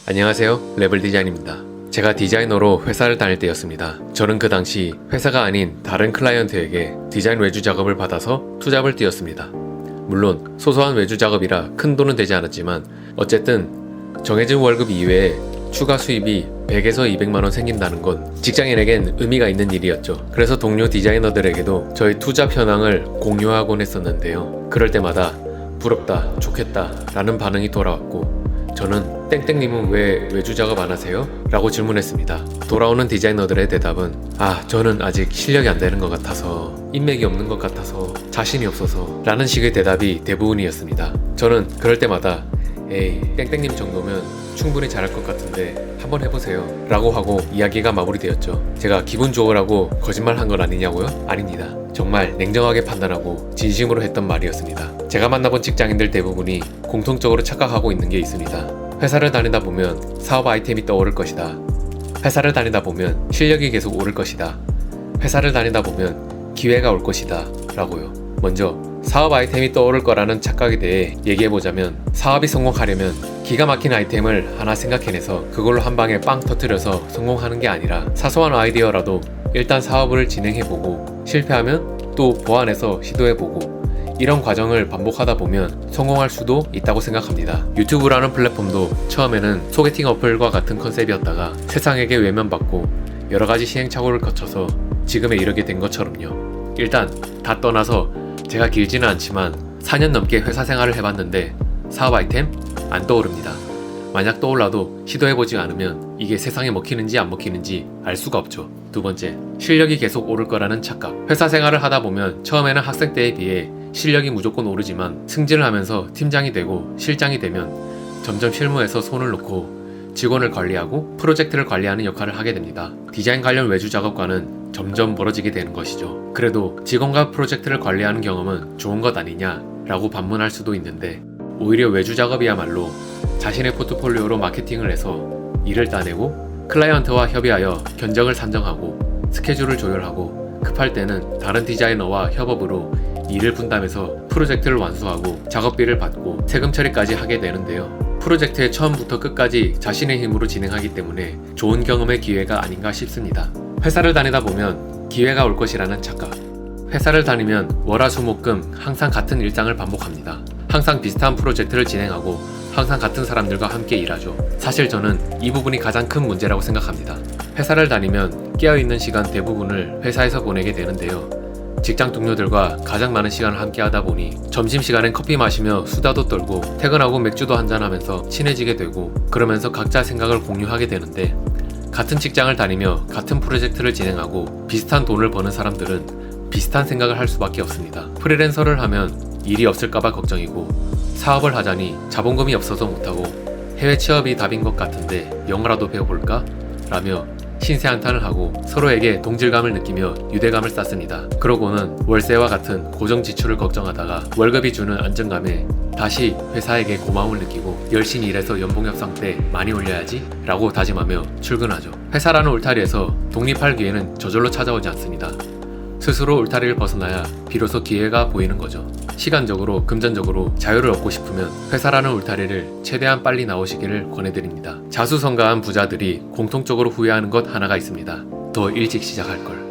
안녕하세요, 레벨디자인입니다. 제가 디자이너로 회사를 다닐 때였습니다. 저는 그 당시 회사가 아닌 다른 클라이언트에게 디자인 외주 작업을 받아서 투잡을 뛰었습니다. 물론 소소한 외주 작업이라 큰 돈은 되지 않았지만 어쨌든 정해진 월급 이외에 추가 수입이 100에서 200만원 생긴다는 건 직장인에겐 의미가 있는 일이었죠. 그래서 동료 디자이너들에게도 저희 투잡 현황을 공유하곤 했었는데요. 그럴 때마다 부럽다, 좋겠다 라는 반응이 돌아왔고 저는 땡땡님은 왜 외주 작업 안 하세요? 라고 질문했습니다. 돌아오는 디자이너들의 대답은 저는 아직 실력이 안 되는 것 같아서, 인맥이 없는 것 같아서, 자신이 없어서 라는 식의 대답이 대부분이었습니다. 저는 그럴 때마다 에이, 땡땡님 정도면 충분히 잘할 것 같은데 한번 해보세요 라고 하고 이야기가 마무리되었죠. 제가 기분 좋으라고 거짓말 한 건 아니냐고요? 아닙니다. 정말 냉정하게 판단하고 진심으로 했던 말이었습니다. 제가 만나본 직장인들 대부분이 공통적으로 착각하고 있는 게 있습니다. 회사를 다니다 보면 사업 아이템이 떠오를 것이다. 회사를 다니다 보면 실력이 계속 오를 것이다. 회사를 다니다 보면 기회가 올 것이다 라고요. 먼저 사업 아이템이 떠오를 거라는 착각에 대해 얘기해보자면, 사업이 성공하려면 기가 막힌 아이템을 하나 생각해내서 그걸로 한 방에 빵 터뜨려서 성공하는 게 아니라 사소한 아이디어라도 일단 사업을 진행해보고 실패하면 또 보완해서 시도해보고 이런 과정을 반복하다 보면 성공할 수도 있다고 생각합니다. 유튜브라는 플랫폼도 처음에는 소개팅 어플과 같은 컨셉이었다가 세상에게 외면받고 여러가지 시행착오를 거쳐서 지금에 이르게 된 것처럼요. 일단 다 떠나서 제가 길지는 않지만 4년 넘게 회사 생활을 해봤는데 사업 아이템 안 떠오릅니다. 만약 떠올라도 시도해보지 않으면 이게 세상에 먹히는지 안 먹히는지 알 수가 없죠. 두 번째, 실력이 계속 오를 거라는 착각. 회사 생활을 하다 보면 처음에는 학생 때에 비해 실력이 무조건 오르지만 승진을 하면서 팀장이 되고 실장이 되면 점점 실무에서 손을 놓고 직원을 관리하고 프로젝트를 관리하는 역할을 하게 됩니다. 디자인 관련 외주 작업과는 점점 멀어지게 되는 것이죠. 그래도 직원과 프로젝트를 관리하는 경험은 좋은 것 아니냐 라고 반문할 수도 있는데, 오히려 외주 작업이야말로 자신의 포트폴리오로 마케팅을 해서 일을 따내고 클라이언트와 협의하여 견적을 산정하고 스케줄을 조율하고 급할 때는 다른 디자이너와 협업으로 일을 분담해서 프로젝트를 완수하고 작업비를 받고 세금 처리까지 하게 되는데요. 프로젝트의 처음부터 끝까지 자신의 힘으로 진행하기 때문에 좋은 경험의 기회가 아닌가 싶습니다. 회사를 다니다 보면 기회가 올 것이라는 착각. 회사를 다니면 월화수목금 항상 같은 일상을 반복합니다. 항상 비슷한 프로젝트를 진행하고 항상 같은 사람들과 함께 일하죠. 사실 저는 이 부분이 가장 큰 문제라고 생각합니다. 회사를 다니면 깨어있는 시간 대부분을 회사에서 보내게 되는데요. 직장 동료들과 가장 많은 시간을 함께 하다 보니 점심시간엔 커피 마시며 수다도 떨고 퇴근하고 맥주도 한잔하면서 친해지게 되고 그러면서 각자 생각을 공유하게 되는데, 같은 직장을 다니며 같은 프로젝트를 진행하고 비슷한 돈을 버는 사람들은 비슷한 생각을 할 수밖에 없습니다. 프리랜서를 하면 일이 없을까봐 걱정이고, 사업을 하자니 자본금이 없어서 못하고, 해외 취업이 답인 것 같은데 영어라도 배워볼까? 라며 신세한탄을 하고 서로에게 동질감을 느끼며 유대감을 쌓습니다. 그러고는 월세와 같은 고정 지출을 걱정하다가 월급이 주는 안정감에 다시 회사에게 고마움을 느끼고 열심히 일해서 연봉 협상 때 많이 올려야지 라고 다짐하며 출근하죠. 회사라는 울타리에서 독립할 기회는 저절로 찾아오지 않습니다. 스스로 울타리를 벗어나야 비로소 기회가 보이는 거죠. 시간적으로, 금전적으로 자유를 얻고 싶으면 회사라는 울타리를 최대한 빨리 나오시기를 권해드립니다. 자수성가한 부자들이 공통적으로 후회하는 것 하나가 있습니다. 더 일찍 시작할 걸.